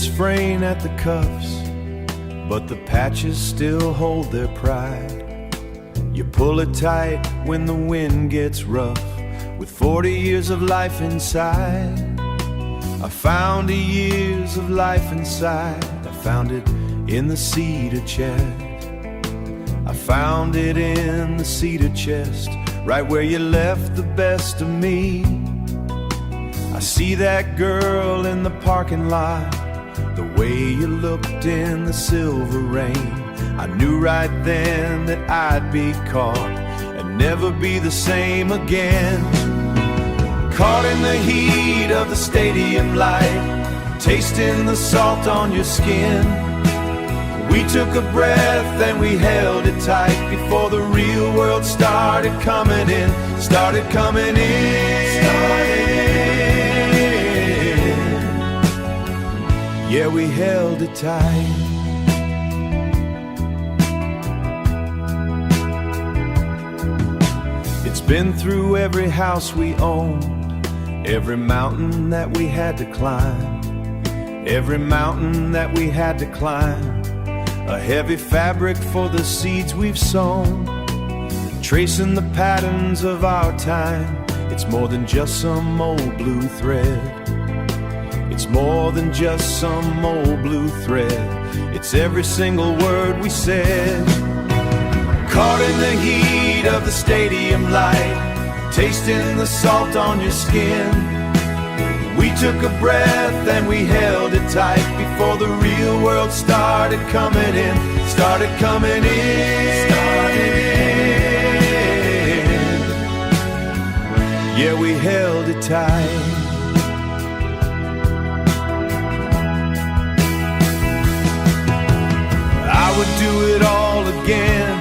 shoulders fraying at the cuffs, but the patches still hold their pride. You pull it tight when the wind gets rough, with 40 years of life inside. I found the years of life inside. I found it in the cedar chest. I found it in the cedar chest, right where you left the best of me. I see that girl in the parking lot, the way you looked in the silver rain. I knew right then that I'd be caught and never be the same again. Caught in the heat of the stadium light, tasting the salt on your skin. We took a breath and we held it tight before the real world started coming in. Started coming in. Yeah, we held it tight. It's been through every house we owned, every mountain that we had to climb, every mountain that we had to climb. A heavy fabric for the seeds we've sown, tracing the patterns of our time. It's more than just some old blue thread. It's more than just some old blue thread. It's every single word we said. Caught in the heat of the stadium light, tasting the salt on your skin. We took a breath and we held it tight before the real world started coming in. Started coming in. Started in. Yeah, we held it tight. I would do it all again.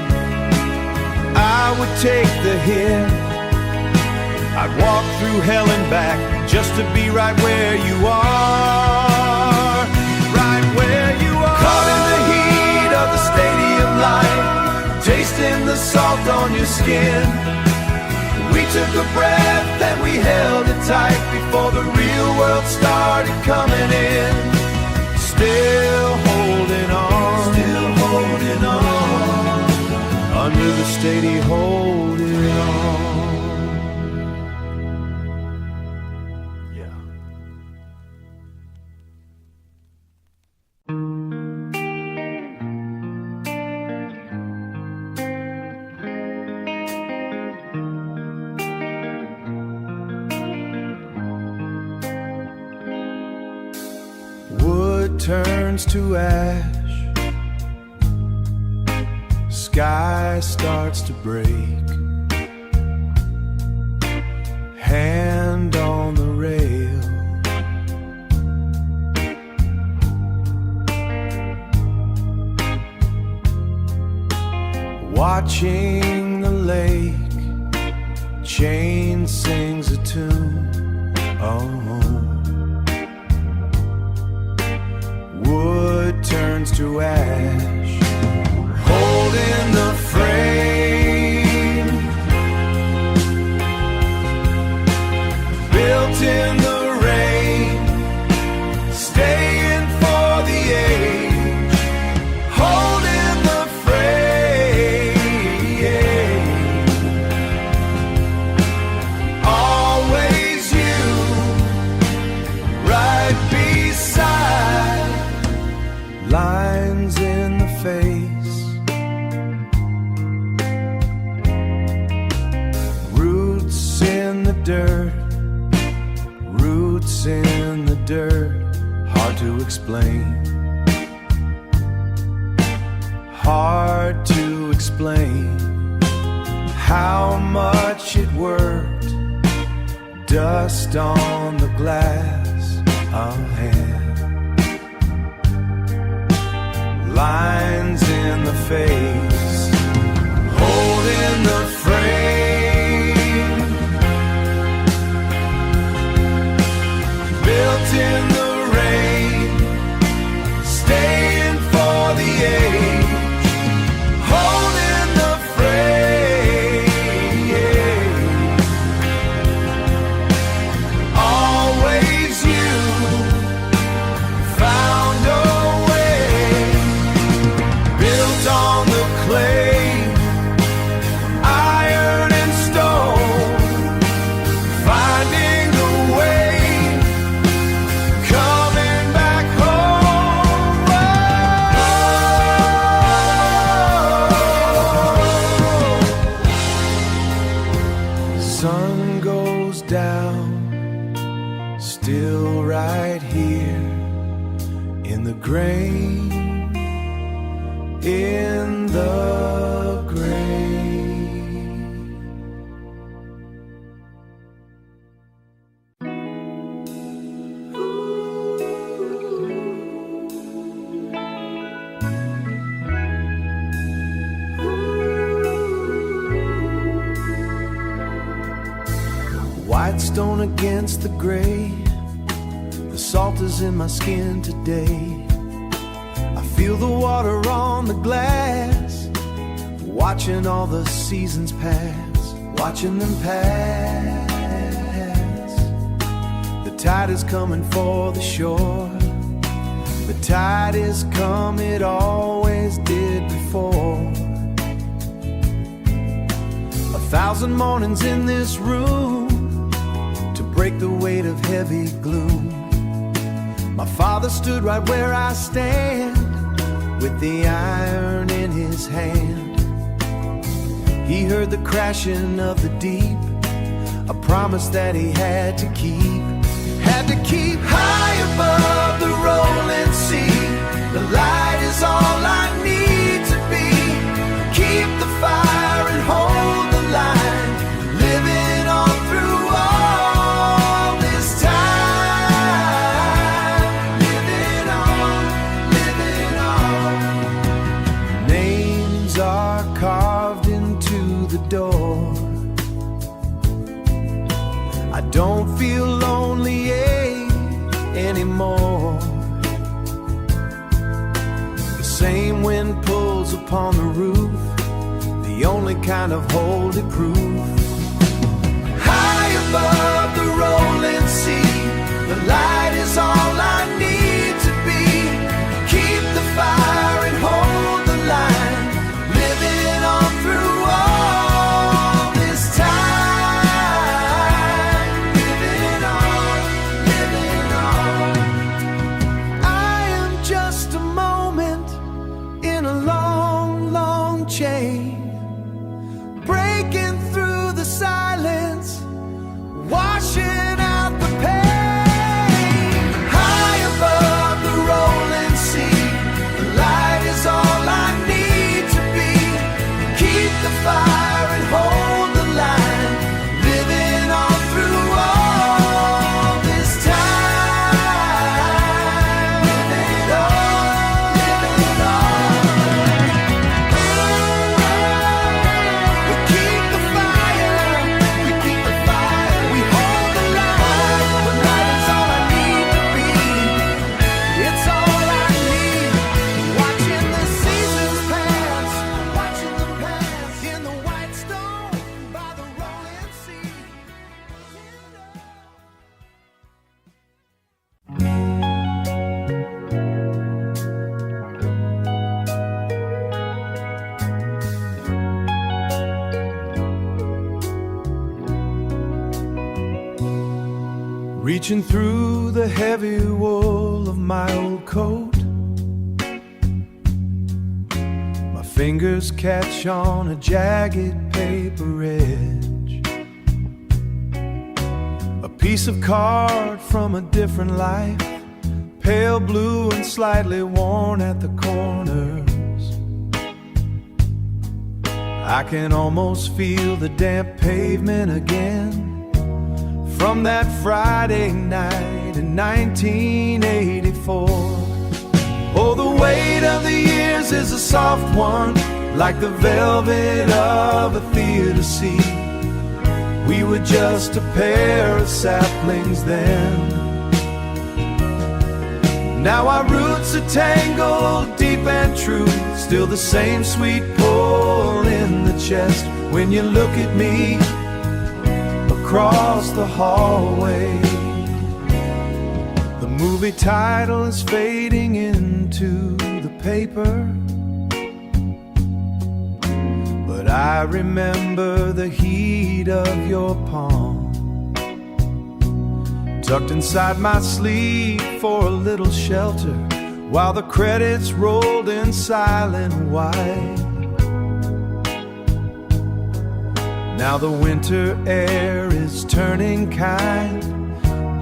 I would take the hit. I'd walk through hell and back just to be right where you are. Right where you are. Caught in the heat of the stadium light, tasting the salt on your skin. We took a breath and we held it tight before the real world started coming in. Still holding on. Still holding on. Under the steady holding on. Wood turns to ash, sky starts to break, hand on the rail, watching the lake, chain sings a tune. Oh, wood turns to ash, holding the frame, built in the rain, staying for the age, holding the frame, always you, right beside. Lines in the face, roots in the dirt, roots in the dirt. Hard to explain, hard to explain how much it worked. Dust on the glass of hand, lines in the face, holding the frame, built in the rain, staying for the age, holding the frame, always you, found rain in the grave. White stone against the gray, the salt is in my skin today. I feel the water on the glass, watching all the seasons pass, watching them pass. The tide is coming for the shore, the tide is come, it always did before. 1,000 mornings in this room to break the weight of heavy gloom. My father stood right where I stand, with the iron in his hand. He heard the crashing of the deep, a promise that he had to keep. Had to keep high above the rolling sea. The light is all I need to be. Keep the fire and hold the line, living on through all this time. Living on. Names are carved into the door. I don't feel lonely anymore. The same wind pulls upon the roof, the only kind of holy proof. High above the rolling sea, the light is all I need to be. Keep the fire and hold the line, living on through all this time. Living on. I am just a moment in a long, long chain, breaking through the silence, washing out the pain. High above the rolling sea, the light is all I need to be. Keep the fire and hold the line, living on through all this time. Living on. We keep the fire, we keep the fire, we hold the line. The light is all I need to be. It's all I need. Watching the seasons pass, watching them pass in the white stone by the rolling sea. Reaching through the heavy wool of my old coat, my fingers catch on a jagged paper edge, a piece of card from a different life, pale blue and slightly worn at the corners. I can almost feel the damp pavement again from that Friday night in 1984. Oh, the weight of the years is a soft one, like the velvet of a theater seat. We were just a pair of saplings then. Now our roots are tangled deep and true, still the same sweet pull in the chest when you look at me across the hallway. The movie title is fading into the paper, but I remember the heat of your palm, tucked inside my sleeve for a little shelter, while the credits rolled in silent white. Now the winter air is turning kind,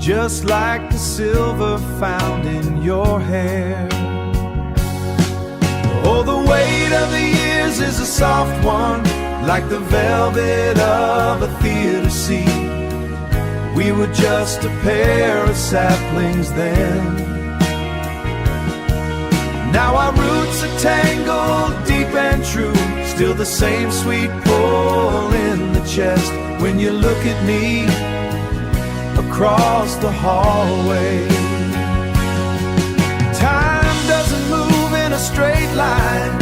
just like the silver found in your hair. soft one, like the velvet of a theater seat. We were just a pair of saplings then. Now our roots are tangled deep and true, still the same sweet pull in the chest when you look at me across the hallway. Time doesn't move in a straight line,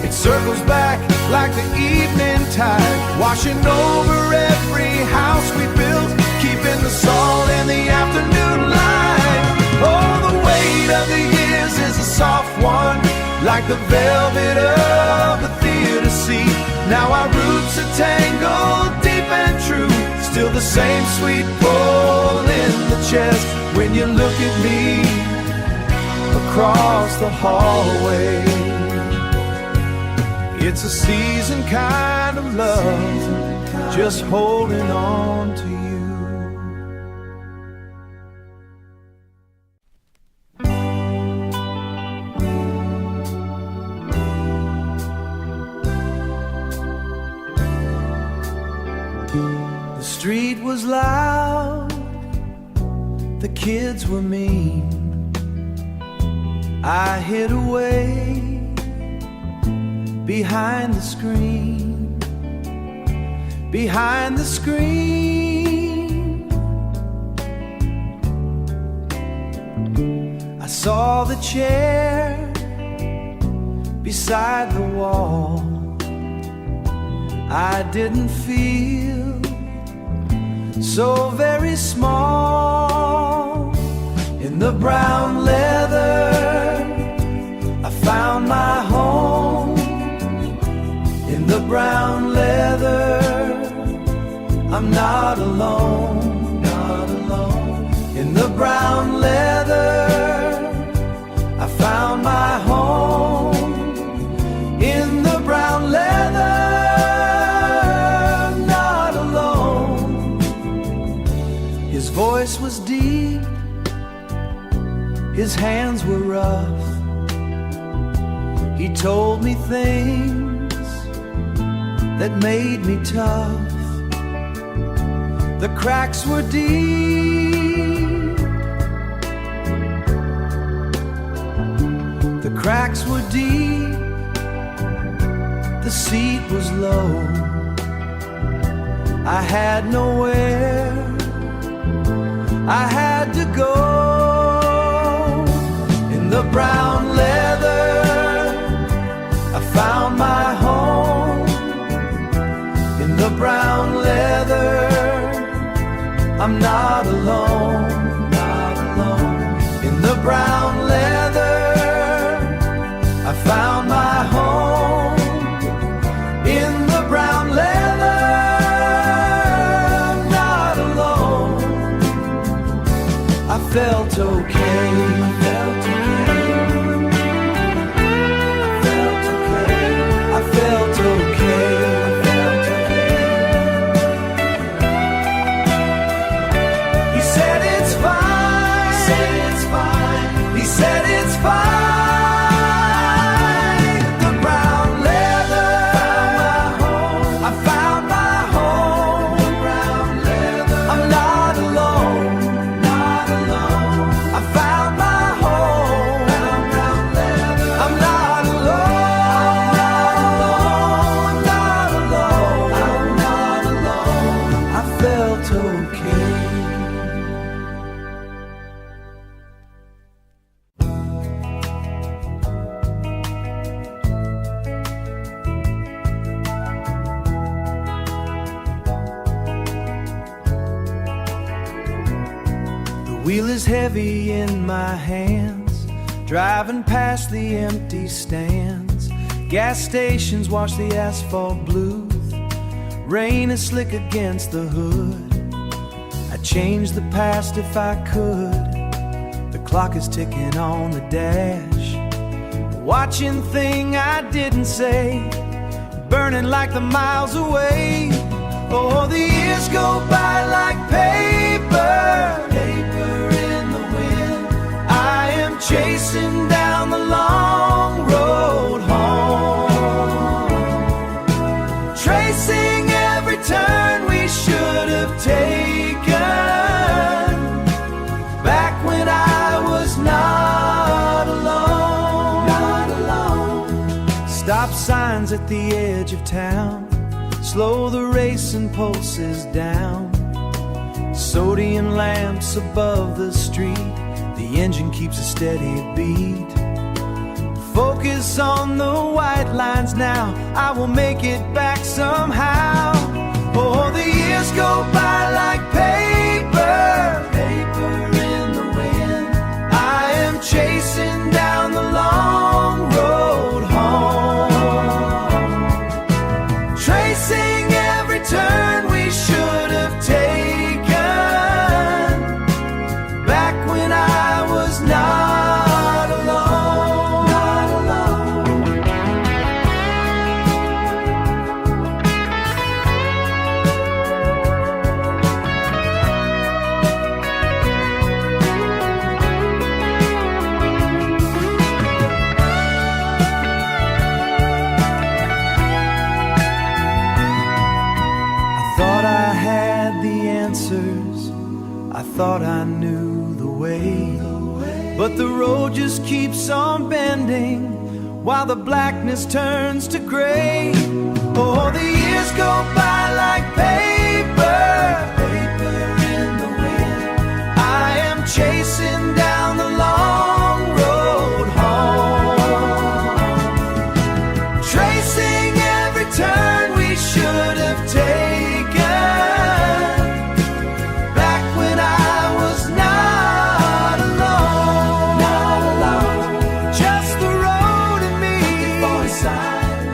it circles back like the evening tide, washing over every house we built, keeping the salt in the afternoon light. Oh, the weight of the years is a soft one, like the velvet of a theater seat. Now our roots are tangled deep and true, still the same sweet pull in the chest when you look at me across the hallway. It's a season kind of love, just holding on to you. The street was loud, the kids were mean. I hid away behind the screen, behind the screen. I saw the chair beside the wall. I didn't feel so very small. In the brown leather I found my home. In the brown leather I'm not alone, not alone. In the brown leather I found my home. In the brown leather not alone. His voice was deep, his hands were rough. He told me things that made me tough. The cracks were deep, the cracks were deep. The seat was low, I had nowhere, I had to go. In the brown leather I found my home. In the brown leather I'm not alone, not alone. In the brown leather I found my home. In the brown leather I'm not alone. I felt okay, I felt okay, I felt okay, I felt okay, I felt okay. He said it's fine, he said it's fine, he said it's fine. The brown leather I found my home. The brown leather I'm not alone, not alone. I found my home. Brown leather I'm not alone, not alone, I'm not alone. I felt okay. The wheel is heavy in my hands, driving past the empty stands. Gas stations wash the asphalt blue. Rain is slick against the hood. I'd change the past if I could. The clock is ticking on the dash, watching thing I didn't say, burning like the miles away. Oh, the years go by like paper, paper in the wind. I am chasing down the long road home. Stop signs at the edge of town slow the racing pulses down. Sodium lamps above the street, the engine keeps a steady beat. Focus on the white lines now, I will make it back somehow. Oh, the years go by like paper, paper in the wind. I am chasing down the long road home, tracing every turn we should have taken back when I was not alone, not alone. I thought I had the answers, I thought I knew the way, but the road just keeps on bending while the blackness turns to gray. Oh, the years go by like paper, paper in the wind. I am chasing down the long road home, tracing every turn we should have taken back when I was not alone, not alone. Just the road and me,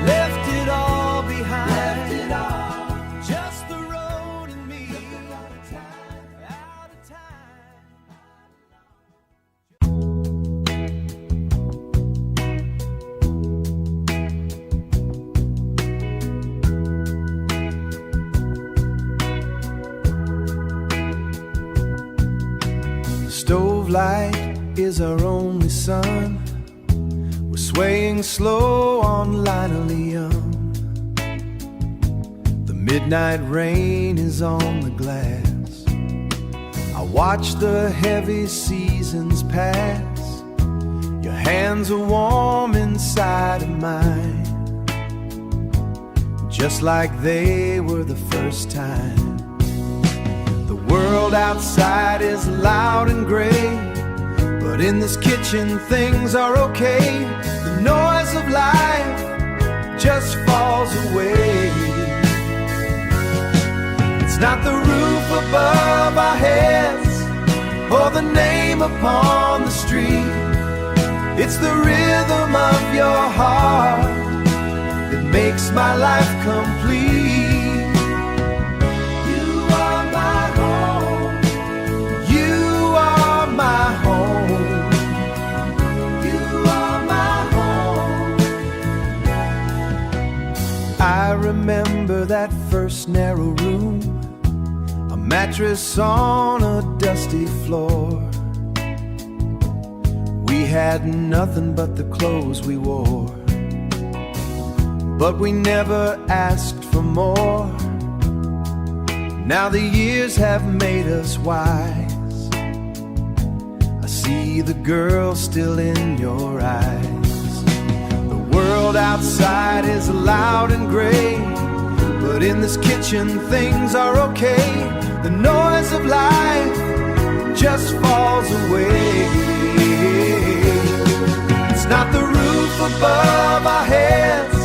left it all behind, left it all. Just the road and me, out of time, out of time. The stove light is our only sun. We're swaying slow on linoleum. The midnight rain is on the glass. I watch the heavy seasons pass. Your hands are warm inside of mine, just like they were the first time. The world outside is loud and gray, but in this kitchen things are okay. The noise of life just falls away. It's not the roof above our heads or the name upon the street. It's the rhythm of your heart that makes my life complete. You are my home. You are my home. You are my home. I remember that first narrow room, a mattress on a dusty floor. We had nothing but the clothes we wore, but we never asked for more. Now the years have made us wise. I see the girl still in your eyes. The world outside is loud and gray, but in this kitchen things are okay. The noise of life just falls away. It's not the roof above our heads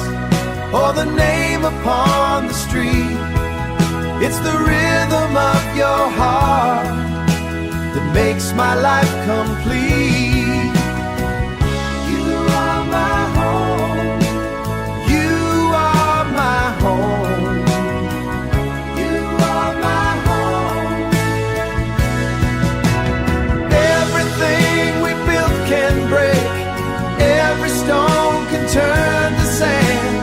or the name upon the street. It's the rhythm of your heart that makes my life complete. You are my home. You are my home. You are my home. Everything we built can break, every stone can turn to sand,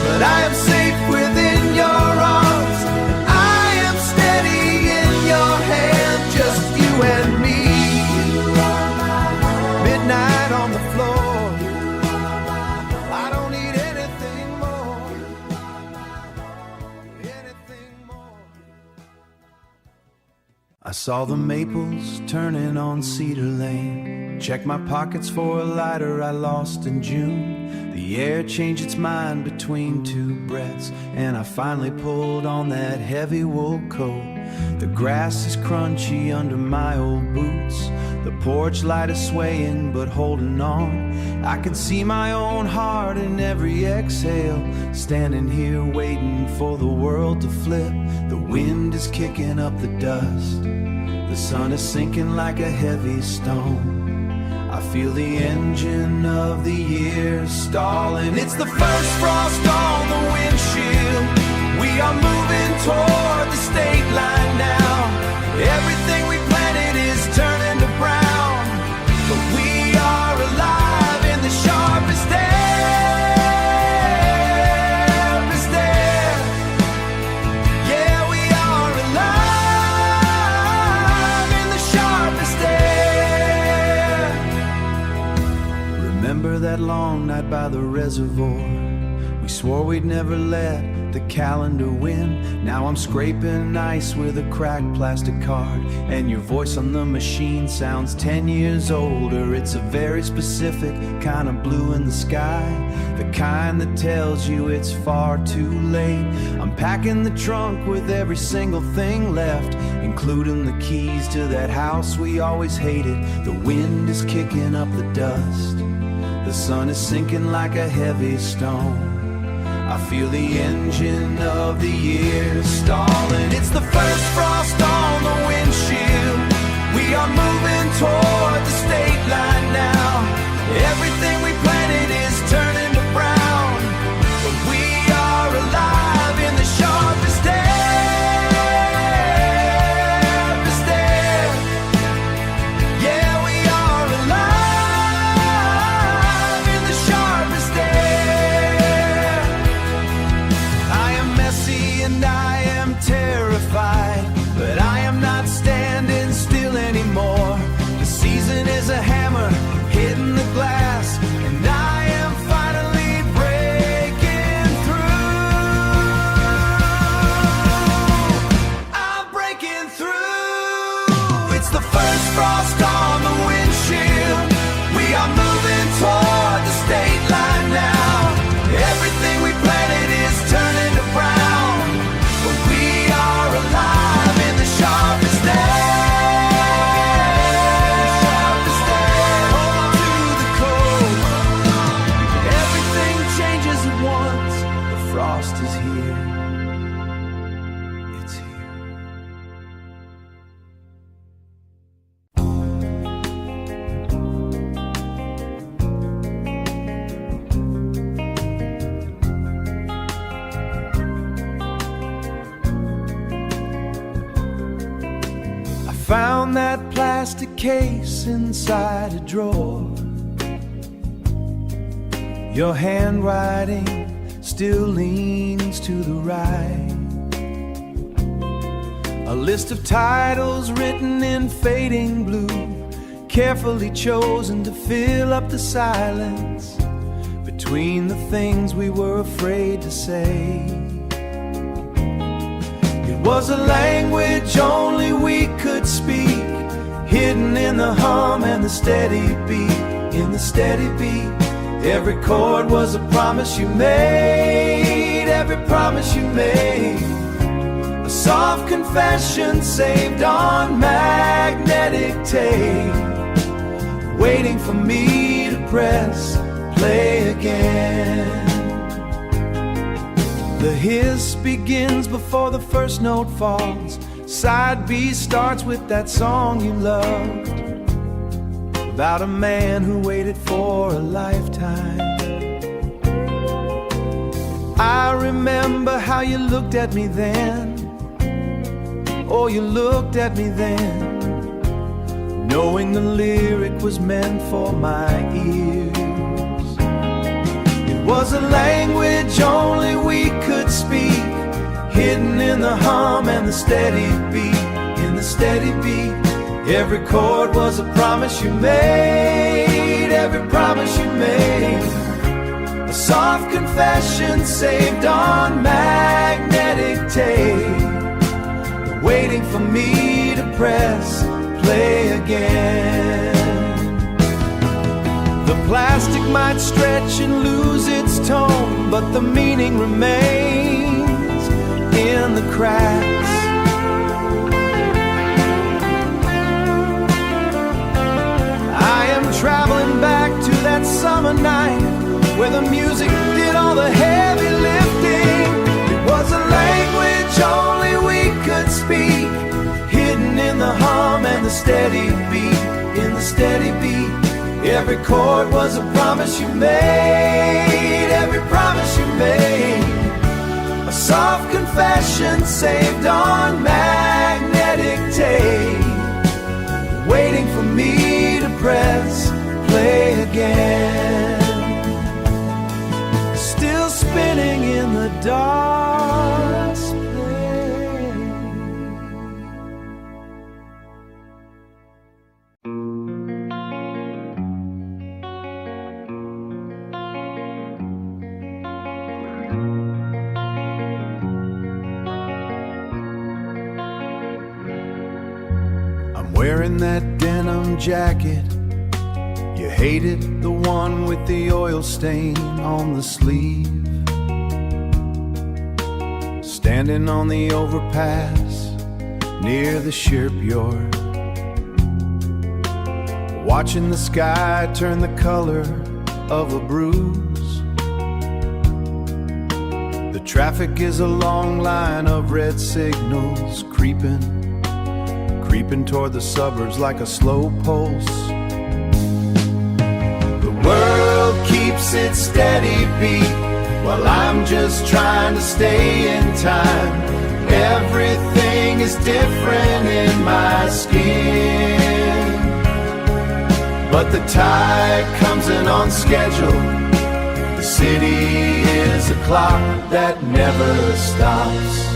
but I am safe within your arms. I am steady in your hand, just you and me. Midnight on the floor, I don't need anything more, anything more. I saw the maples turning on Cedar Lane. Checked my pockets for a lighter I lost in June. The air changed its mind between two breaths, and I finally pulled on that heavy wool coat. The grass is crunchy under my old boots. The porch light is swaying but holding on. I can see my own heart in every exhale, standing here waiting for the world to flip. The wind is kicking up the dust. The sun is sinking like a heavy stone. I feel the engine of the year stalling. It's the first frost on the windshield. We are moving toward the state line now. Everything we planted is turning to brown, but we are alive in the sharpest air. Yeah, we are alive in the sharpest air. Remember that long night by the reservoir? We swore we'd never let the calendar win. Now I'm scraping ice with a cracked plastic card, and your voice on the machine sounds 10 years older. It's a very specific kind of blue in the sky, the kind that tells you it's far too late. I'm packing the trunk with every single thing left, including the keys to that house we always hated. The wind is kicking up the dust. The sun is sinking like a heavy stone. I feel the engine of the year stalling. It's the first frost on the windshield. We are moving toward the state line now. Everything we planted is turning to brown, but we are alive in the sharpest air. Yeah, we are alive in the sharpest air. I am messy and I am terrified, but I am not standing still anymore. The season is a hammer hitting the glass, and I am finally breaking through. I'm breaking through. It's the first frost on the windshield. We are moving toward the state line now. Everything we planted is turning to brown, but we are alive in the sharpest air. Hold on to the cold. Everything changes at once. The frost is here. It's here. I found that plastic case inside a drawer. Your handwriting still leans to the right. A list of titles written in fading blue, carefully chosen to fill up the silence between the things we were afraid to say. It was a language only we could speak, hidden in the hum and the steady beat. In the steady beat, every chord was a promise you made. Every promise you made, a soft confession saved on magnetic tape, waiting for me to press play again. The hiss begins before the first note falls. Side B starts with that song you loved, about a man who waited for a lifetime. I remember how you looked at me then. Oh, you looked at me then, knowing the lyric was meant for my ears. It was a language only we could speak, hidden in the hum and the steady beat. In the steady beat, every chord was a promise you made. Every promise you made, a soft confession saved on magnetic tape, waiting for me to press play again. The plastic might stretch and lose its tone, but the meaning remains in the cracks. I am traveling back to that summer night where the music did all the heavy lifting. It was a language only we could speak, hidden in the hum and the steady beat. In the steady beat, every chord was a promise you made. Every promise you made, a soft confession saved on magnetic tape, waiting for me to press play again. Still spinning in the dark space. I'm wearing that denim jacket. You hated the one with the oil stain on the sleeve. Standing on the overpass near the shipyard, watching the sky turn the color of a bruise. The traffic is a long line of red signals creeping toward the suburbs like a slow pulse. The world keeps its steady beat while I'm just trying to stay in time. Everything is different in my skin, but the tide comes in on schedule. The city is a clock that never stops.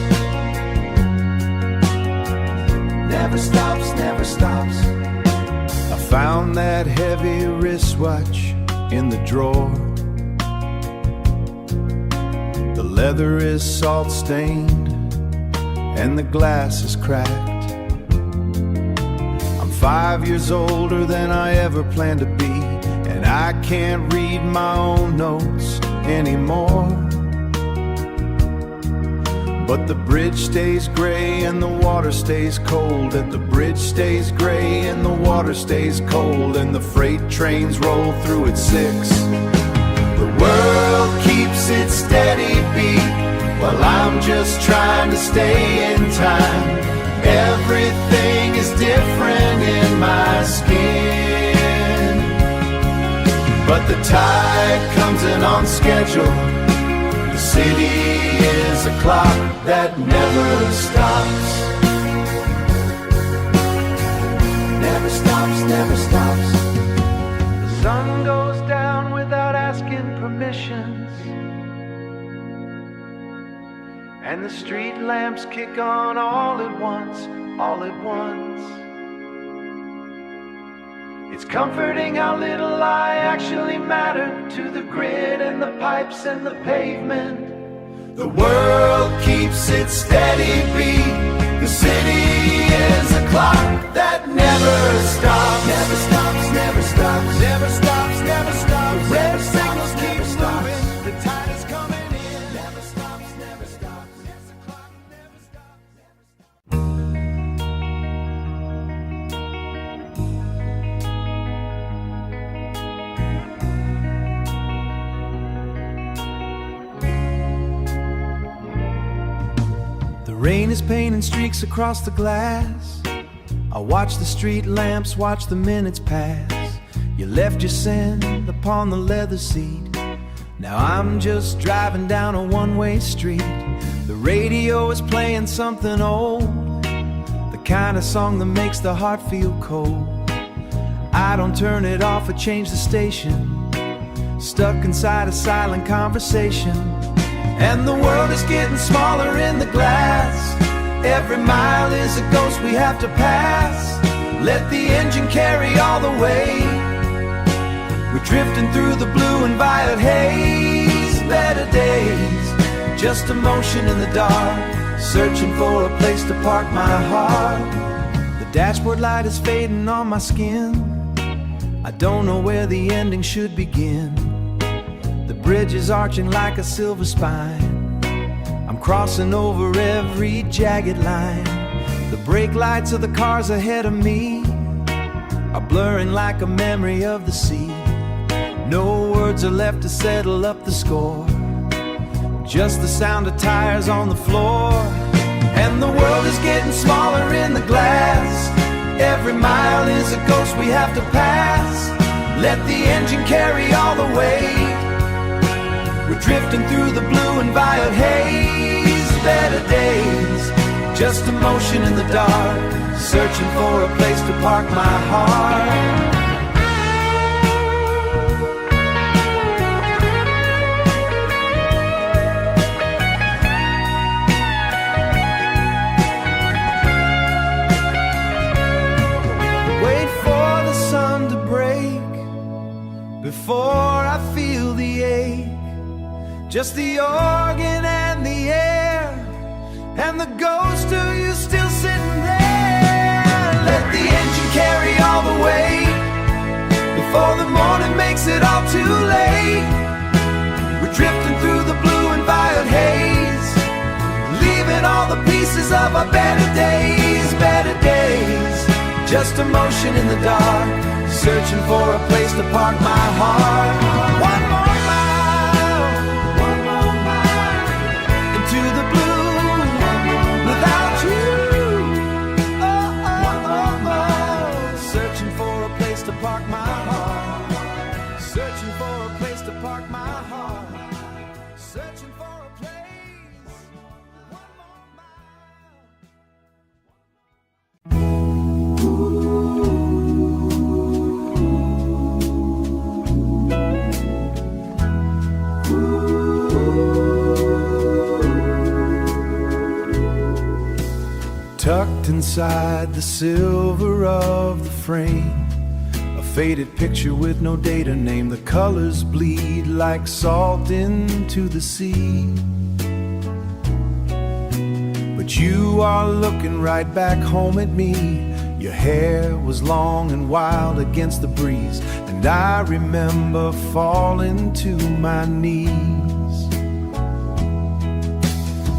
Never stops, never stops. I found that heavy wristwatch in the drawer. The leather is salt stained and the glass is cracked. I'm 5 years older than I ever planned to be, and I can't read my own notes anymore. But the bridge stays gray and the water stays cold, and the bridge stays gray and the water stays cold, and the freight trains roll through at 6. The world keeps its steady beat while I'm just trying to stay in time. Everything is different in my skin, but the tide comes in on schedule. The city is a clock that never stops. Never stops, never stops. The sun goes down without asking permissions, and the street lamps kick on all at once, all at once. It's comforting how little I actually matter to the grid and the pipes and the pavement. The world keeps its steady beat. The city is a clock that never stops. Never stops, never stops. Never stops, never stops. The red signals keep moving. The tide is coming in. Never stops, never stops. Yes, the clock never stops, never stops. The rain is painting streaks across the glass. I watch the street lamps, watch the minutes pass. You left your scent upon the leather seat. Now I'm just driving down a one-way street. The radio is playing something old, the kind of song that makes the heart feel cold. I don't turn it off or change the station, stuck inside a silent conversation. And the world is getting smaller in the glass. Every mile is a ghost we have to pass. Let the engine carry all the way. We're drifting through the blue and violet haze. Better days, just emotion in the dark, searching for a place to park my heart. The dashboard light is fading on my skin. I don't know where the ending should begin. The bridge is arching like a silver spine. I'm crossing over every jagged line. The brake lights of the cars ahead of me are blurring like a memory of the sea. No words are left to settle up the score, just the sound of tires on the floor. And the world is getting smaller in the glass. Every mile is a ghost we have to pass. Let the engine carry all the weight. We're drifting through the blue and violet haze. Better days, just emotion in the dark, searching for a place to park my heart. Before I feel the ache, just the organ and the air, and the ghost of you still sitting there. Let the engine carry all the weight, before the morning makes it all too late. We're drifting through the blue and violet haze, leaving all the pieces of our better days. Better days, just emotion in the dark, searching for a place to park my heart. One more mile into the blue without you. Searching for a place to park my heart. Searching for a place to park my heart. Searching for a place. One more mile. Tucked inside the silver of the frame, a faded picture with no date or name. The colors bleed like salt into the sea. But you are looking right back home at me. Your hair was long and wild against the breeze, and I remember falling to my knees.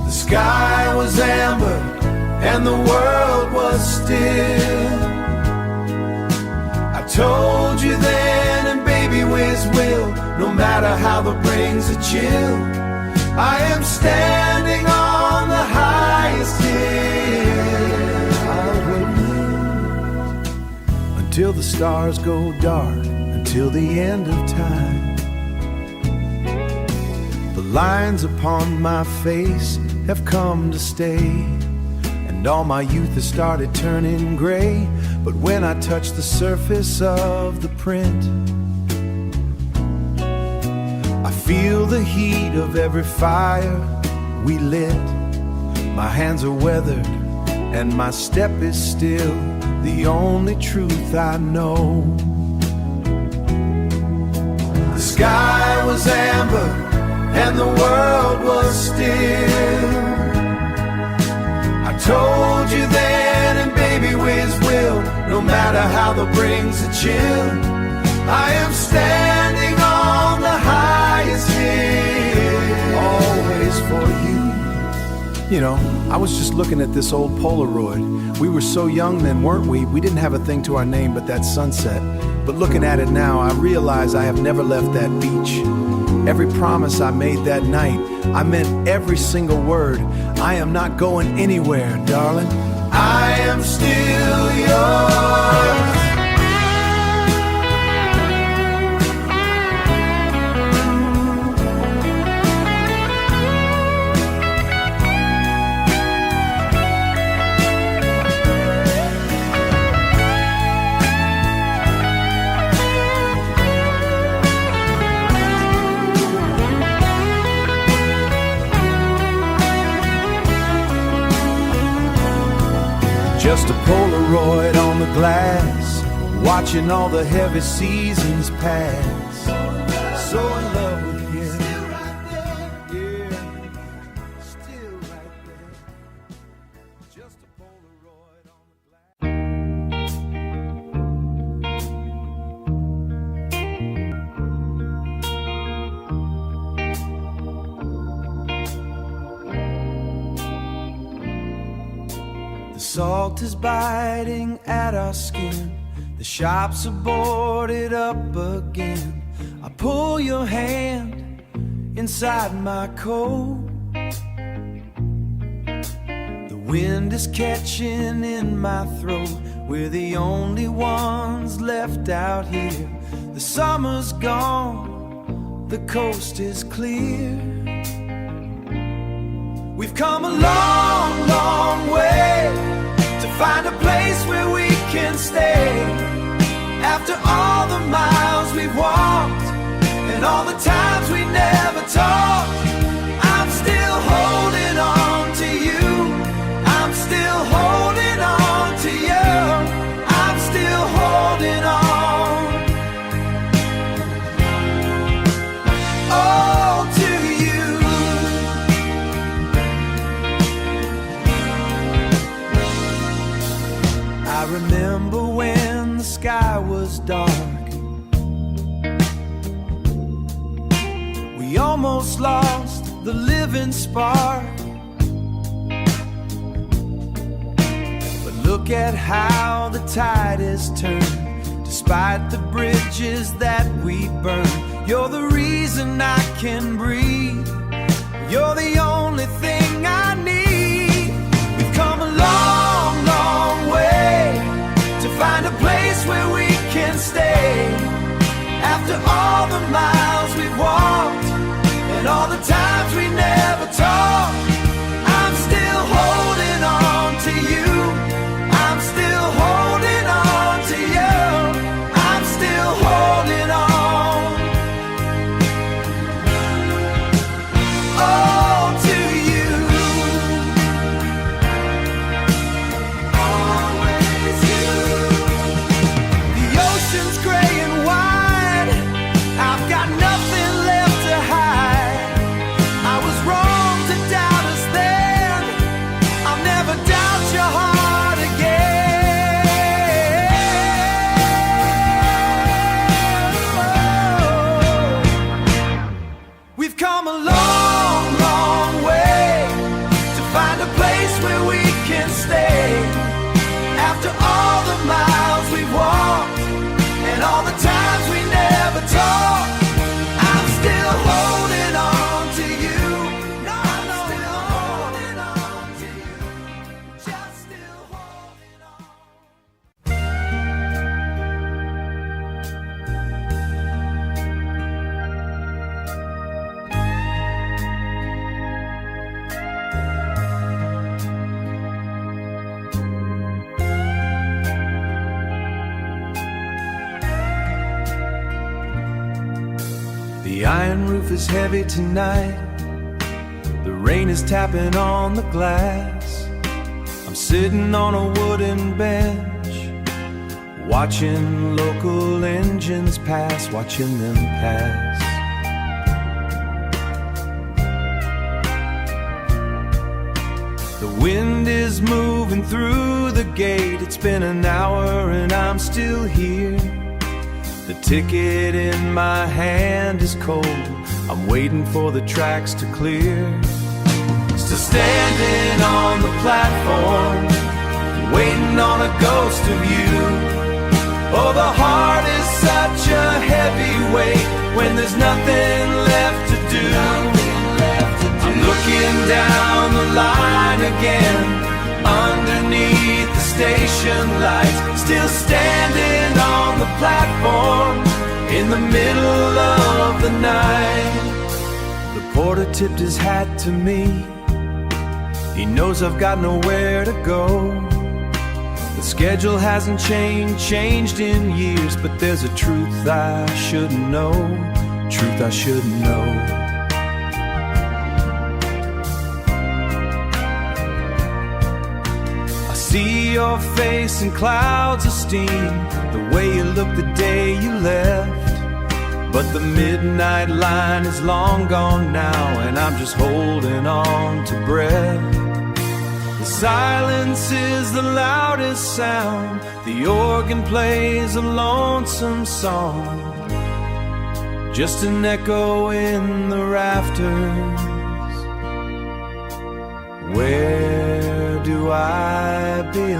The sky was amber and the world was still. I told you then, and baby whiz will, no matter how the brings a chill, I am standing on the highest hill. I'll wait until the stars go dark, until the end of time. The lines upon my face have come to stay, and all my youth has started turning gray. But when I touch the surface of the print, I feel the heat of every fire we lit. My hands are weathered and my step is still the only truth I know. The sky was amber and the world was still. I told you then, and baby whiz will, no matter how the brings a chill, I am standing on the highest hill, always for you. You know, I was just looking at this old Polaroid. We were so young then, weren't we? We didn't have a thing to our name but that sunset. But looking at it now, I realize I have never left that beach. Every promise I made that night, I meant every single word. I am not going anywhere, darling. I am still yours. Just a Polaroid on the glass, watching all the heavy seasons pass. So in love with him. Still right there. Yeah, still right there. Just a Polaroid on the glass. salt is biting at our skin. The shops are boarded up again. I pull your hand inside my coat. The wind is catching in my throat. We're the only ones left out here. The summer's gone, the coast is clear. We've come a long, long way to find a place where we can stay. After all the miles we've walked and all the times we never talked, I'm still holding on to you. I'm still holding on to you. I'm still holding on. Oh, to you. I remember when the sky was dark. We almost lost the living spark. But look at how the tide has turned. Despite the bridges that we burned, you're the reason I can breathe. You're the only thing I need. We've come a long, long way to find a place where we can stay. After all the miles we've walked and all the times we never talked, I'm still holding on to you. I'm still holding on to you. I'm still holding on. Oh, to you. Always you. The ocean's gray and wide. I've got nothing left to hide. I was wrong to doubt us then. I'll never doubt your heart again. We've come a long, long way to find a place where we can stay. After all the miles we've walked and all the times we never talked, I'm still holding on to you. No, I'm still holding on to you. Just still holding on. The iron roof is heavy tonight. The rain is tapping on the glass. I'm sitting on a wooden bench, watching local engines pass, watching them pass. The wind is moving through the gate. It's been an hour and I'm still here. The ticket in my hand is cold. I'm waiting for the tracks to clear. Still standing on the platform, waiting on a ghost of you. Oh, the heart is such a heavy weight when there's nothing left to do. I'm looking down the line again, underneath the station lights, still standing on the platform in the middle of the night. The porter tipped his hat to me. He knows I've got nowhere to go. The schedule hasn't changed in years, but there's a truth I should know, truth I should know. See your face in clouds of steam, the way you looked the day you left. But the midnight line is long gone now, and I'm just holding on to breath. The silence is the loudest sound. The organ plays a lonesome song, just an echo in the rafters. Where do I belong?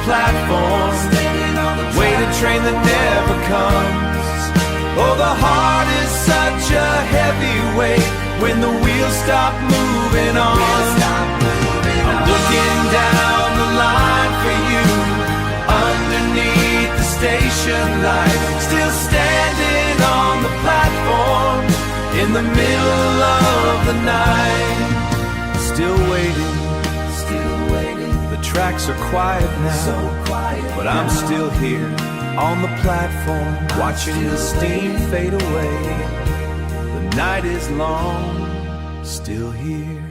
platform, wait a train that never comes. Oh, the heart is such a heavy weight when the wheels stop moving on. I'm looking down the line for you, underneath the station light, still standing on the platform in the middle of the night. Still waiting, the tracks are quiet now, but I'm still here on the platform, watching the steam fade away. The night is long, still here.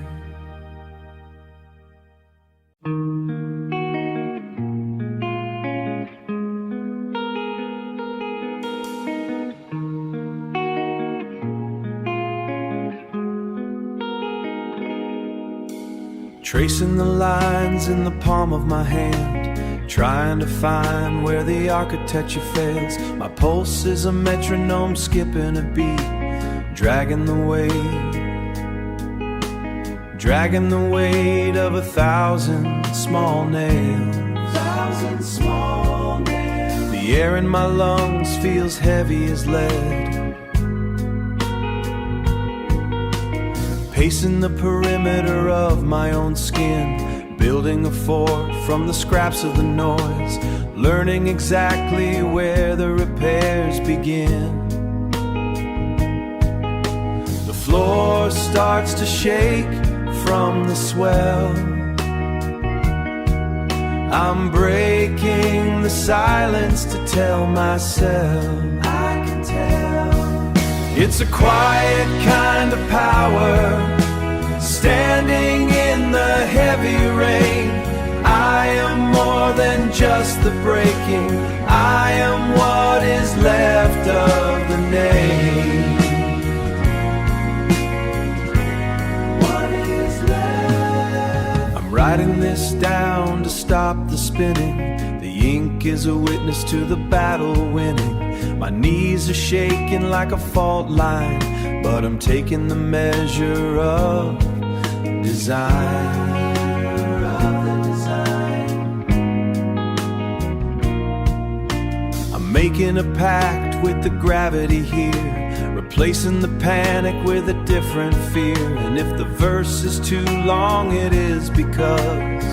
Tracing the lines in the palm of my hand, trying to find where the architecture fails. My pulse is a metronome skipping a beat, dragging the weight of 1,000 small nails. The air in my lungs feels heavy as lead, pacing the perimeter of my own skin, building a fort from the scraps of the noise, learning exactly where the repairs begin. The floor starts to shake from the swell. I'm breaking the silence to tell myself I can tell. It's a quiet kind of power, standing in the heavy rain. I am more than just the breaking, I am what is left of the name. What is left? I'm writing this down to stop the spinning. The ink is a witness to the battle winning. My knees are shaking like a fault line, but I'm taking the measure of design. I'm making a pact with the gravity here, replacing the panic with a different fear. And if the verse is too long, it is because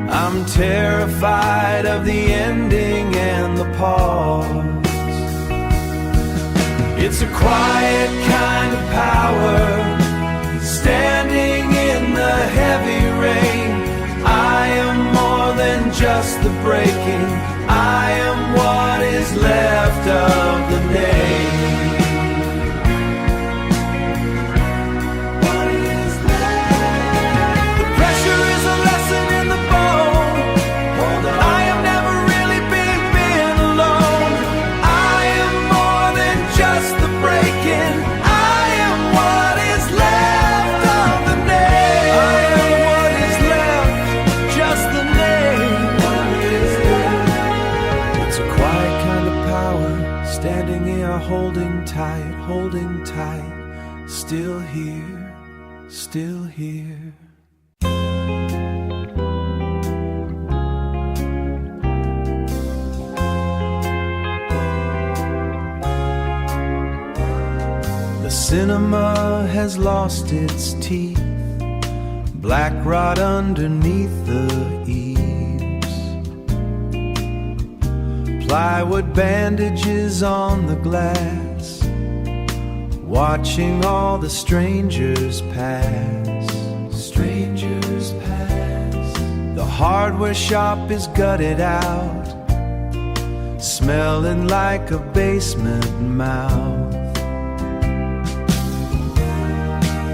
I'm terrified of the ending and the pause. It's a quiet kind of power, standing in the heavy rain. I am more than just the breaking, I am what is left of the name. What is left? The pressure is a lesson in the bone. Hold on. I have never really been alone. I am more than just the breaking, I am what is left of the name. I am what is left, just the name. What is left? It's a quiet kind of power, standing here holding tight, still here, still here. The cinema has lost its teeth, black rot underneath the eaves, plywood bandages on the glass, watching all the strangers pass. The hardware shop is gutted out, smelling like a basement mouth.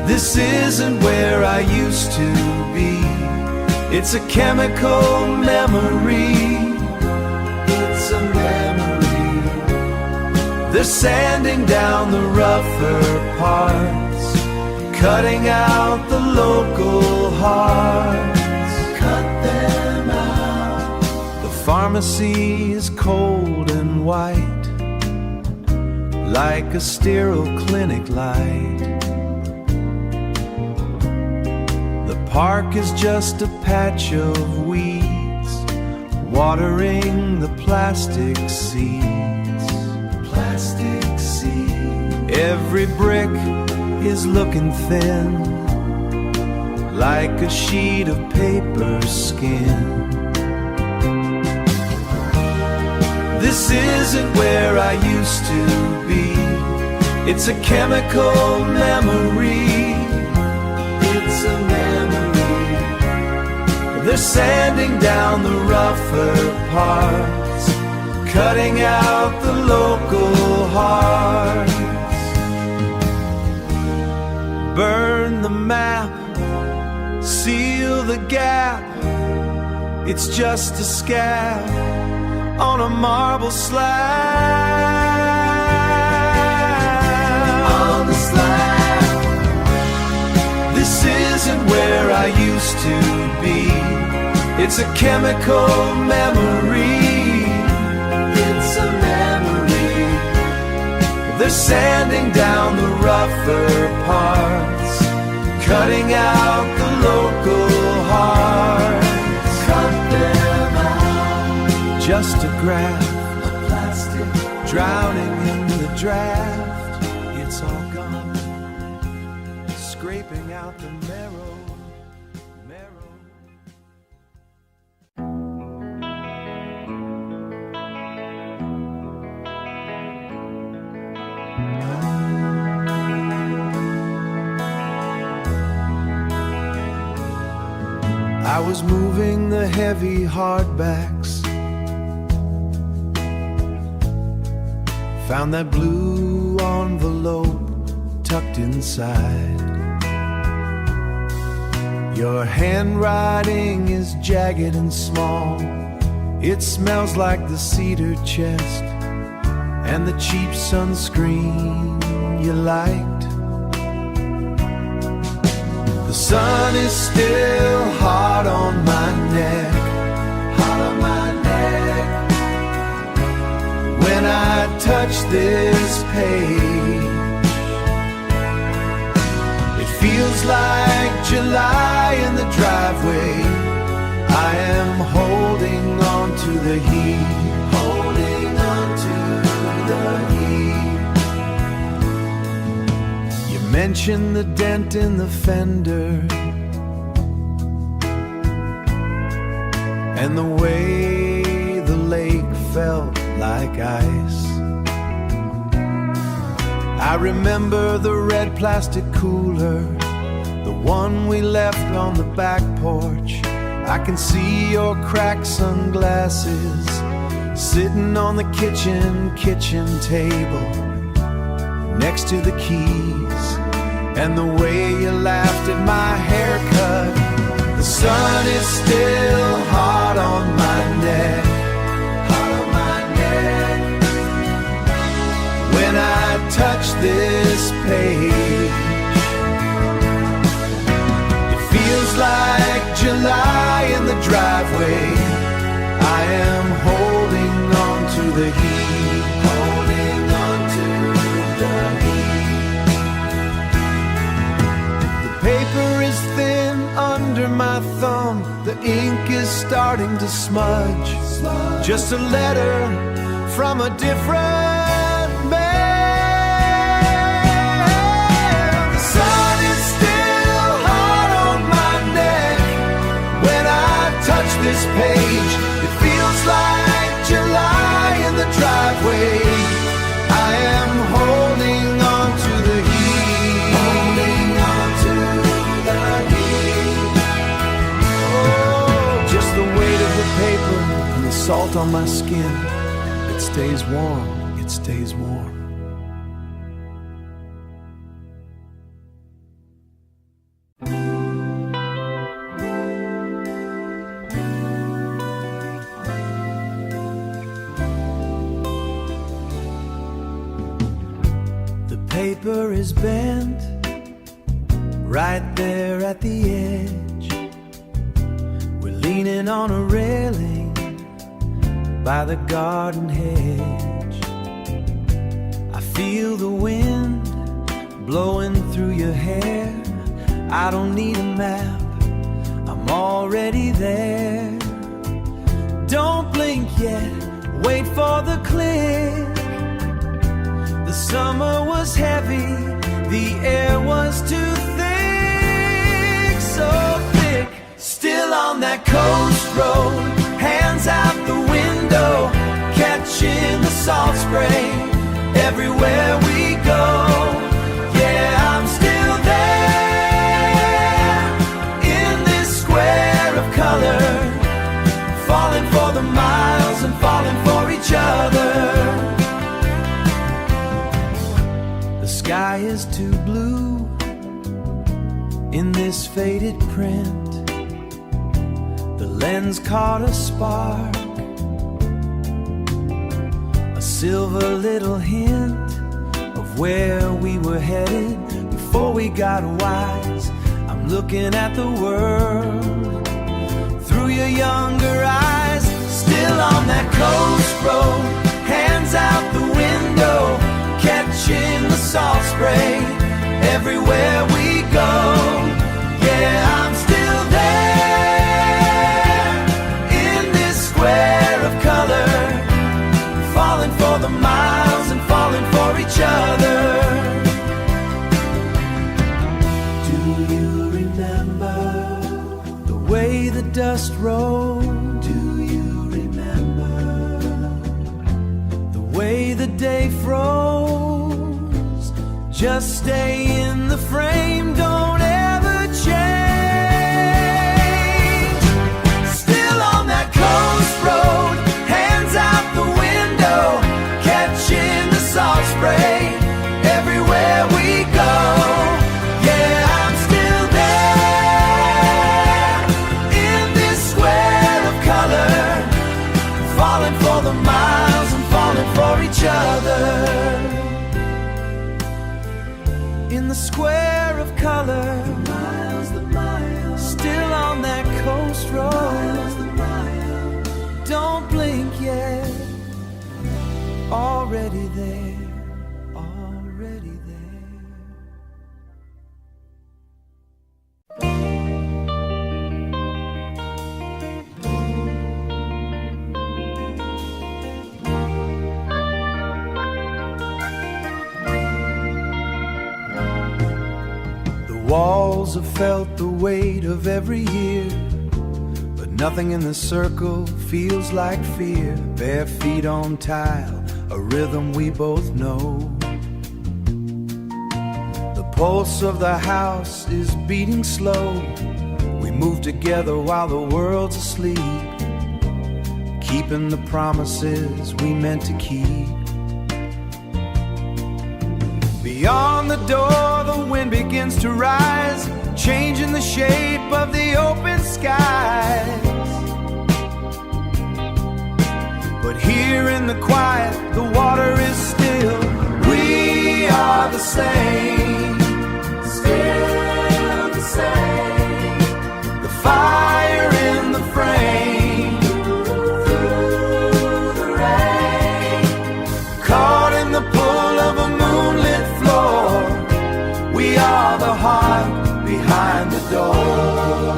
This isn't where I used to be, it's a chemical memory. It's a memory. They're sanding down the rougher parts, cutting out the local hearts. Cut them out. The pharmacy is cold and white, like a sterile clinic light. The park is just a patch of weeds, watering the plastic seeds. Plastic seeds. Every brick is looking thin, like a sheet of paper skin. This isn't where I used to be. It's a chemical memory. It's a memory. They're sanding down the rougher parts, cutting out the local hearts. Burn the map, seal the gap. It's just a scab on a marble slab. On the slab. This isn't where I used to be. It's a chemical memory. It's a memory. They're sanding down the rougher parts, cutting out the local hearts. Cut them out. Just a graph of plastic, drowning in the draft. It's all gone, scraping out the marrow. I was moving the heavy hardbacks, found that blue envelope tucked inside. Your handwriting is jagged and small. It smells like the cedar chest and the cheap sunscreen you liked. The sun is still hot on my neck, hot on my neck. When I touch this page, it feels like July in the driveway. I am holding on to the heat, holding on to the heat. You mentioned the dent in the fender and the way the lake felt like ice. I remember the red plastic cooler, the one we left on the back porch. I can see your cracked sunglasses sitting on the kitchen table next to the keys, and the way you laughed at my haircut. The sun is still hot on my neck, hot on my neck. When I touch this page, it feels like July in the driveway. I am holding on to the heat, holding on to the heat. The paper is thin under my thumb, the ink is starting to smudge. Just a letter from a different man. The sun is still hot on my neck. When I touch this page, it feels like July in the driveway. I am holding on to the heat, holding on to the heat. Oh, just the weight of the paper and the salt on my skin. It stays warm, it stays warm. The paper is bent right there at the edge. We're leaning on a railing by the garden hedge. I feel the wind blowing through your hair. I don't need a map already there. Don't blink yet, wait for the click. The summer was heavy, the air was too thick, so thick. Still on that coast road, hands out the window, catching the salt spray everywhere we go. Yeah, I'm still there in this square of color, falling for the miles and falling for each other. The sky is too blue in this faded print. The lens caught a spark, a silver little hint of where we were headed before we got wise. I'm looking at the world through your younger eyes. Still on that coast road, hands out the window, catching the salt spray everywhere we go. Yeah, I'm still there in this square of color, falling for the miles and falling for each other. Do you remember the way the dust rolled? Do you remember the way the day froze? Just stay in the frame, don't ever change. Still on that coast road, hands out the window, catching the salt spray everywhere we go. Yeah, I'm still there in this square of color, falling for the miles and falling for each other. In the square of color, the miles, still on that coast road, don't blink yet, already there, already there. Walls have felt the weight of every year, but nothing in the circle feels like fear. Bare feet on tile, a rhythm we both know. The pulse of the house is beating slow. We move together while the world's asleep, keeping the promises we meant to keep. Beyond the door, the wind begins to rise, changing the shape of the open skies. But here in the quiet, the water is still. We are the same, still the same. The fire in the frame, through the rain, caught in the pull of a moonlit floor. We are the heart behind the door.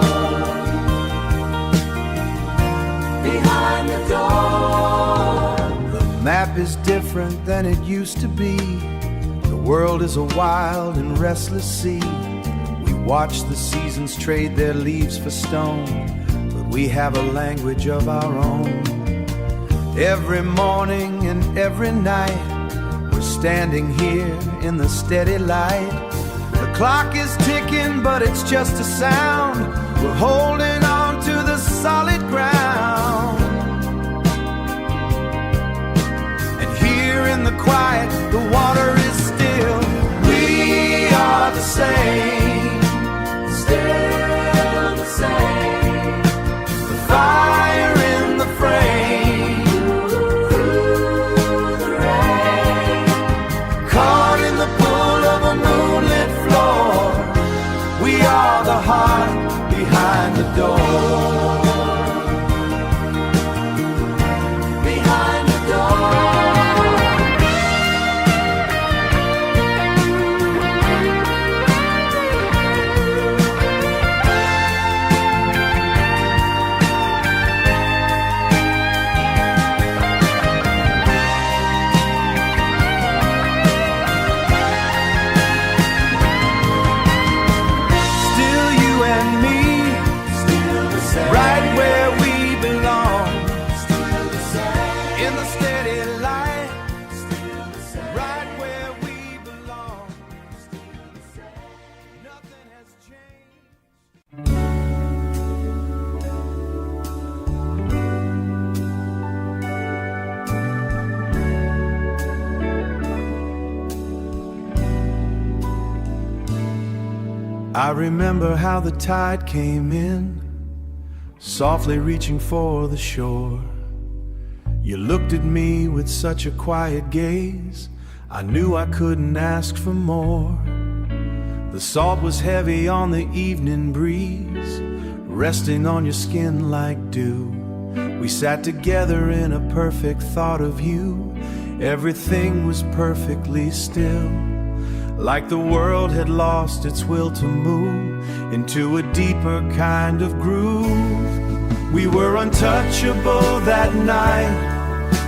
Behind the door. The map is different than it used to be. The world is a wild and restless sea. We watch the seasons trade their leaves for stone, but we have a language of our own. Every morning and every night, we're standing here in the steady light. The clock is ticking, but it's just a sound. We're holding on to the solid ground. And here in the quiet, the water is still. We are the same, still the same. The fire in the frame, through the rain, caught in the pull of a moonlit floor. We are the heart behind the door. in the steady light, right where we belong. Nothing has changed. I remember how the tide came in, softly reaching for the shore. You looked at me with such a quiet gaze, I knew I couldn't ask for more. The salt was heavy on the evening breeze, resting on your skin like dew. We sat together in a perfect thought of you. Everything was perfectly still, like the world had lost its will to move into a deeper kind of groove. We were untouchable that night,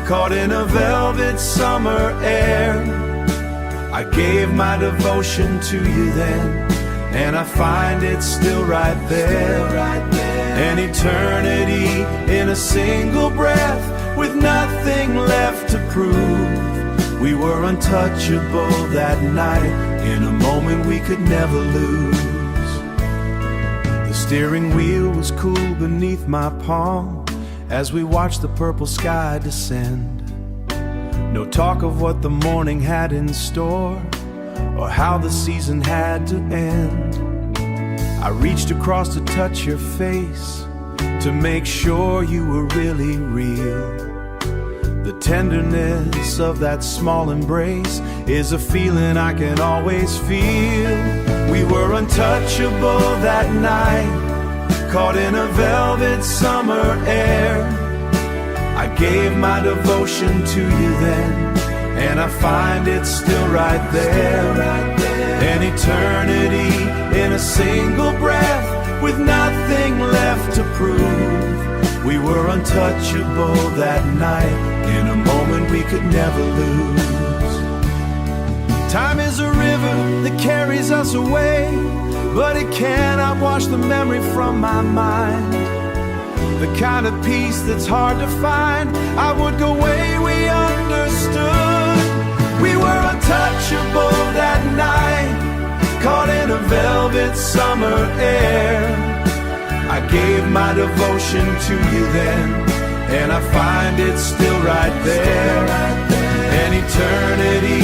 caught in a velvet summer air. I gave my devotion to you then, and I find it's still right there. An eternity in a single breath, with nothing left to prove. We were untouchable that night, in a moment we could never lose. The steering wheel was cool beneath my palm as we watched the purple sky descend. No talk of what the morning had in store, or how the season had to end. I reached across to touch your face, to make sure you were really real. The tenderness of that small embrace is a feeling I can always feel. We were untouchable that night, caught in a velvet summer air. I gave my devotion to you then, and I find it's still right there. An eternity in a single breath, with nothing left to prove. We were untouchable that night, in a moment we could never lose. Time is a river that carries us away, but it cannot wash the memory from my mind. The kind of peace that's hard to find, I would go away, we understood. We were untouchable that night, caught in a velvet summer air. I gave my devotion to you then, and I find it's still right there. An eternity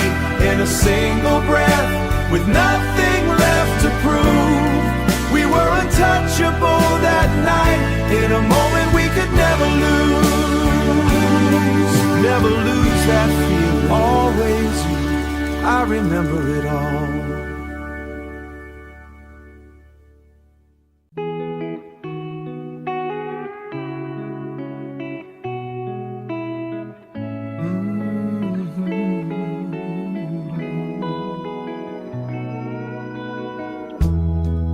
in a single breath, with nothing left to prove. We were untouchable that night, in a moment we could never lose. Never lose that feeling, always you, I remember it all.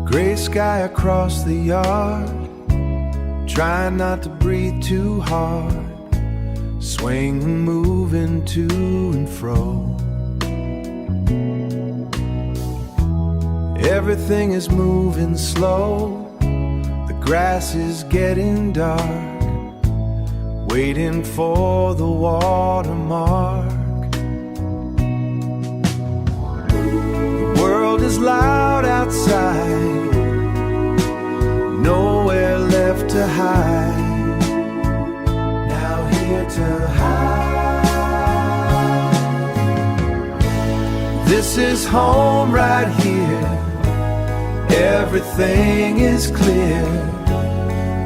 Gray sky across the yard, trying not to breathe too hard, swing and moving to and fro. Everything is moving slow, the grass is getting dark, waiting for the watermark. The world is loud outside, nowhere left to hide, now here to hide. This is home right here, everything is clear.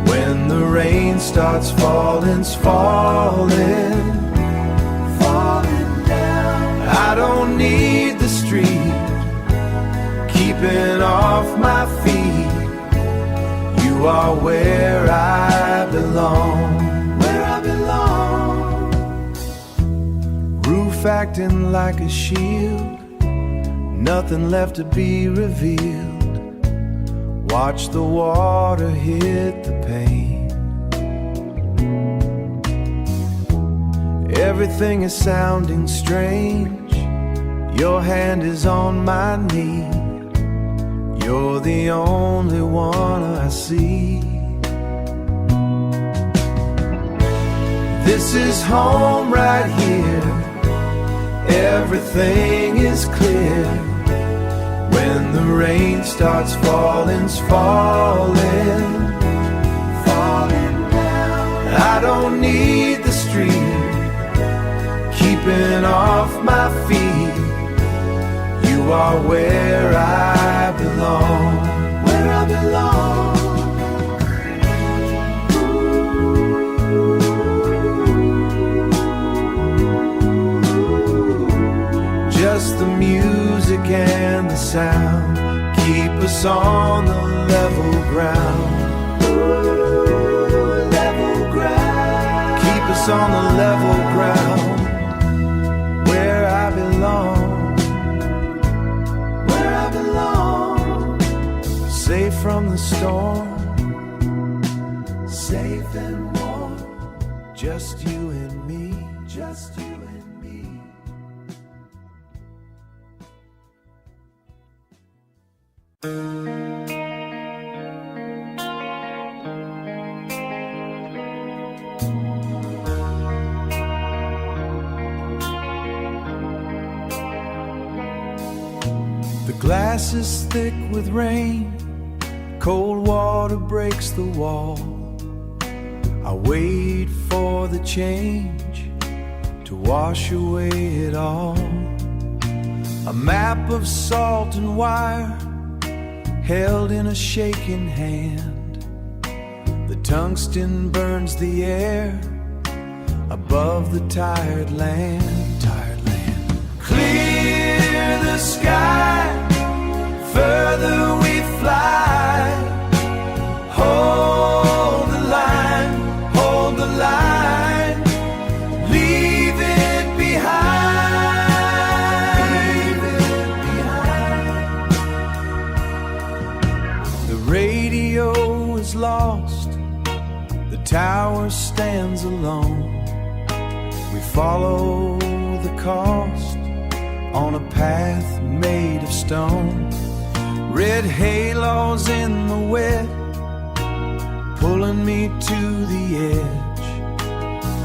When the rain starts falling, it's falling, falling down. I don't need the street keeping off my feet. You are where I belong, where I belong. Roof acting like a shield, nothing left to be revealed. Watch the water hit the pane. Everything is sounding strange, your hand is on my knee. You're the only one I see. This is home right here. Everything is clear. When the rain starts falling's falling, falling down. I don't need the street keeping off my feet. You are where I belong, where I belong. Just the music and the sound keep us on the level ground. Ooh, level ground. Keep us on the level ground, where I belong, where I belong. Safe from the storm, safe and warm. Just you and me, just you and me. The glass is thick with rain, cold water breaks the wall. I wait for the change to wash away it all. A map of salt and wire held in a shaking hand. The tungsten burns the air above the tired land, tired land. Clear the sky, further we fly. Hold the line, hold the line. Leave it behind, leave it behind. The radio is lost, the tower stands alone. We follow the cost on a path made of stone. Red halos in the wet, pulling me to the edge.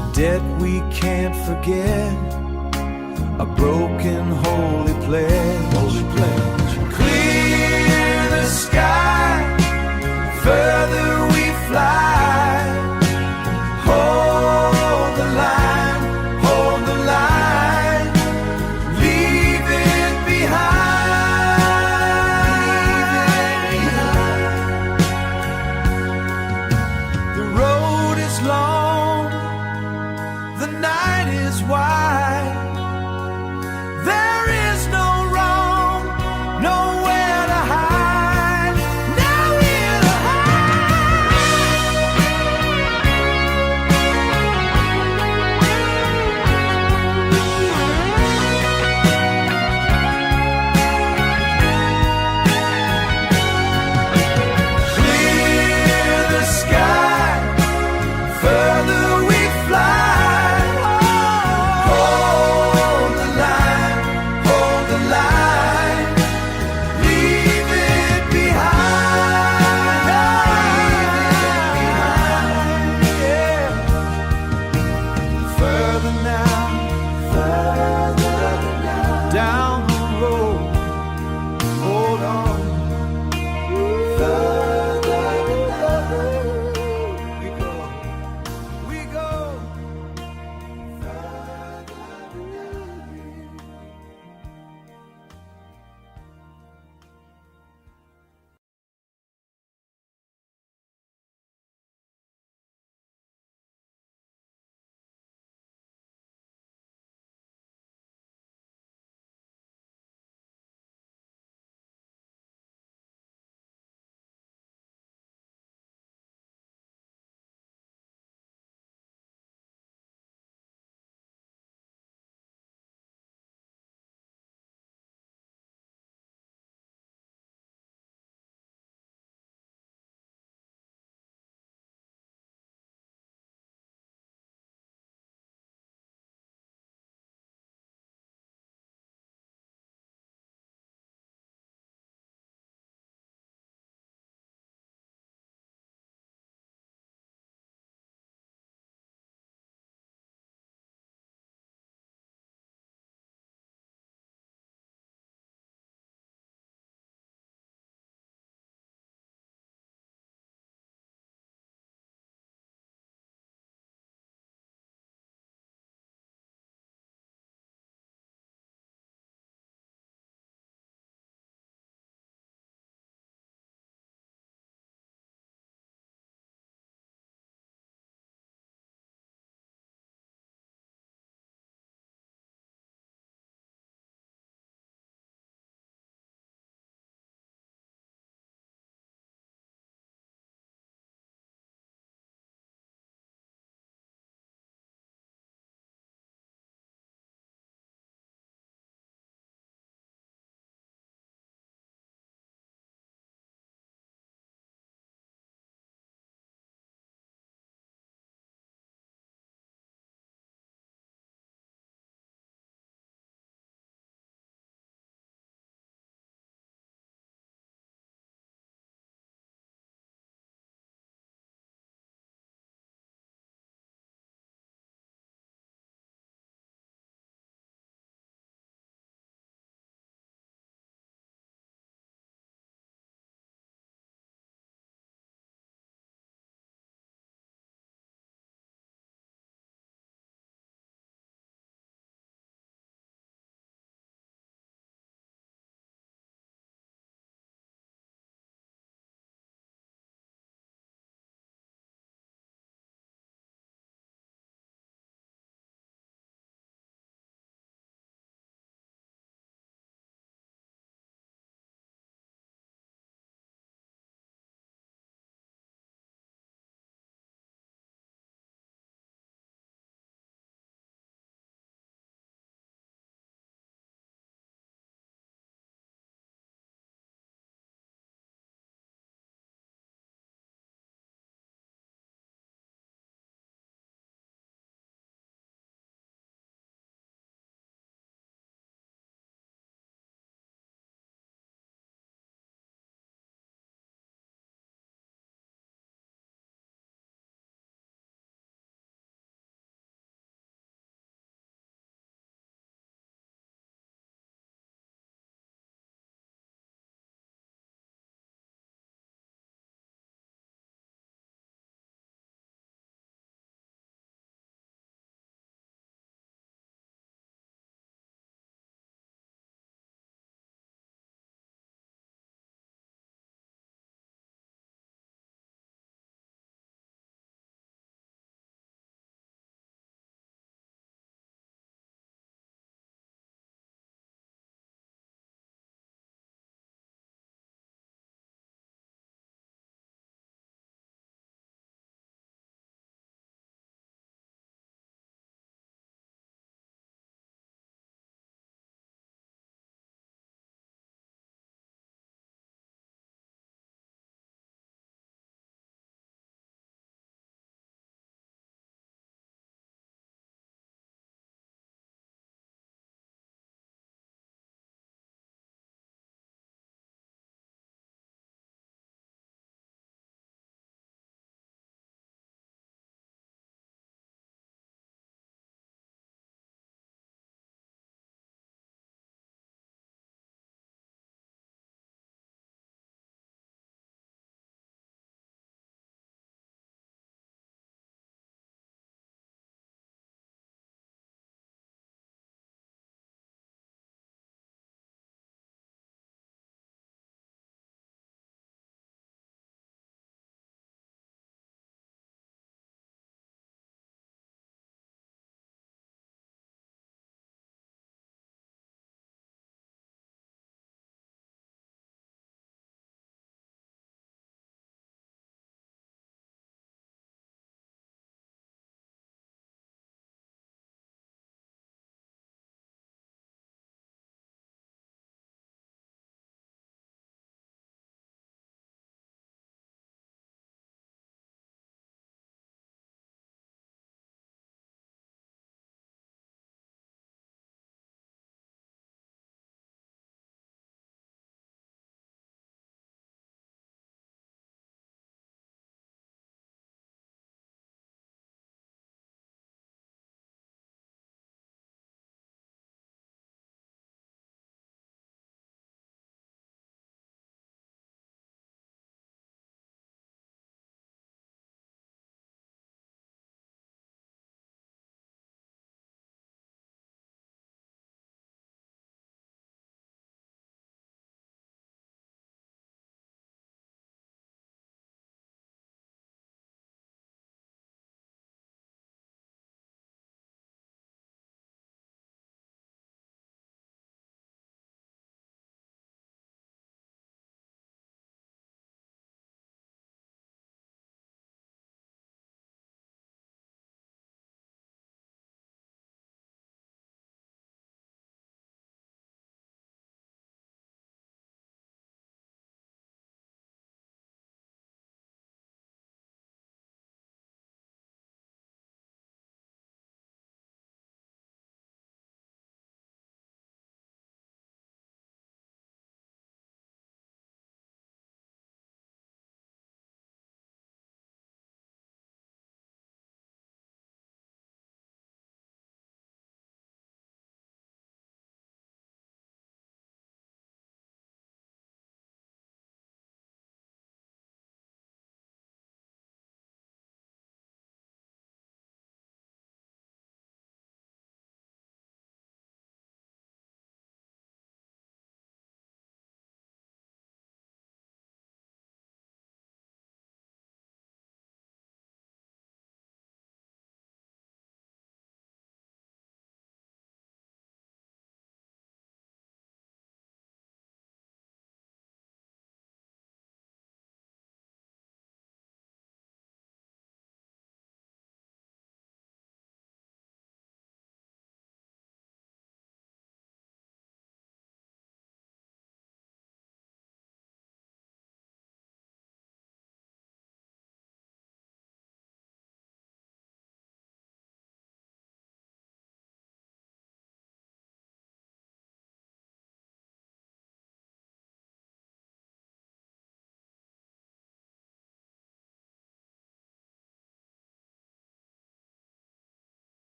A debt we can't forget, a broken holy pledge. Holy pledge. Clear the sky, further